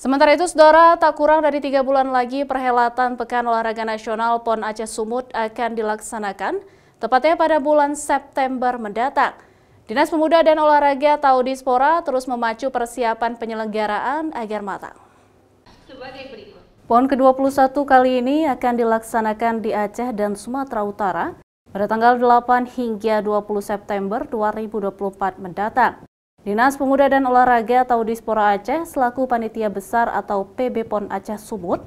Sementara itu, saudara, tak kurang dari 3 bulan lagi perhelatan Pekan Olahraga Nasional PON Aceh Sumut akan dilaksanakan, tepatnya pada bulan September mendatang. Dinas Pemuda dan Olahraga atau Dispora terus memacu persiapan penyelenggaraan agar matang. PON ke-21 kali ini akan dilaksanakan di Aceh dan Sumatera Utara pada tanggal 8 hingga 20 September 2024 mendatang. Dinas Pemuda dan Olahraga atau Dispora Aceh selaku panitia besar atau PB PON Aceh Sumut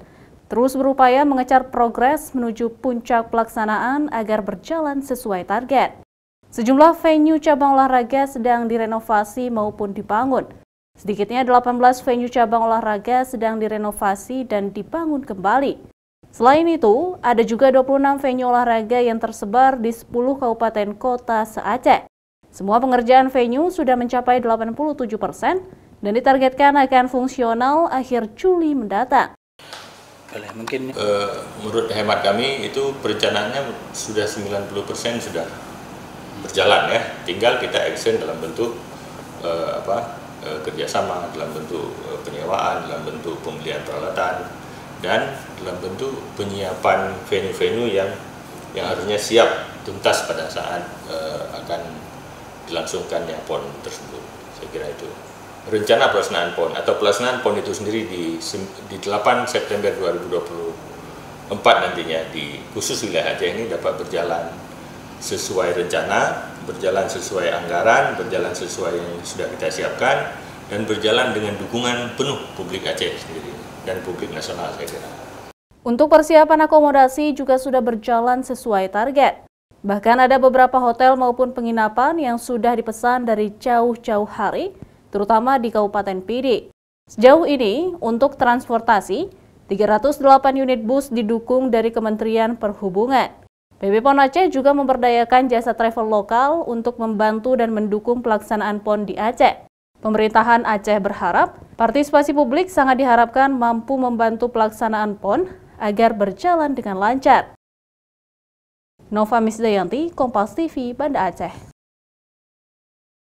terus berupaya mengejar progres menuju puncak pelaksanaan agar berjalan sesuai target. Sejumlah venue cabang olahraga sedang direnovasi maupun dibangun. Sedikitnya 18 venue cabang olahraga sedang direnovasi dan dibangun kembali. Selain itu, ada juga 26 venue olahraga yang tersebar di 10 kabupaten kota se-Aceh. Semua pengerjaan venue sudah mencapai 87% dan ditargetkan akan fungsional akhir Juli mendatang. Menurut hemat kami itu perencanaannya sudah 90% sudah berjalan ya. Tinggal kita action dalam bentuk kerjasama, dalam bentuk penyewaan, dalam bentuk pembelian peralatan, dan dalam bentuk penyiapan venue-venue yang harusnya siap tuntas pada saat akan dilangsungkannya PON tersebut. Saya kira itu rencana pelaksanaan PON atau pelaksanaan PON itu sendiri di 8 September 2024 nantinya di khusus wilayah Aceh ini dapat berjalan sesuai rencana, berjalan sesuai anggaran, berjalan sesuai yang sudah kita siapkan, dan berjalan dengan dukungan penuh publik Aceh sendiri dan publik nasional, saya kira. Untuk persiapan akomodasi juga sudah berjalan sesuai target. Bahkan ada beberapa hotel maupun penginapan yang sudah dipesan dari jauh-jauh hari, terutama di Kabupaten Pidi. Sejauh ini, untuk transportasi, 308 unit bus didukung dari Kementerian Perhubungan. PB PON Aceh juga memberdayakan jasa travel lokal untuk membantu dan mendukung pelaksanaan PON di Aceh. Pemerintahan Aceh berharap partisipasi publik sangat diharapkan mampu membantu pelaksanaan PON agar berjalan dengan lancar. Nova Misdayanti, Kompas TV, Banda Aceh.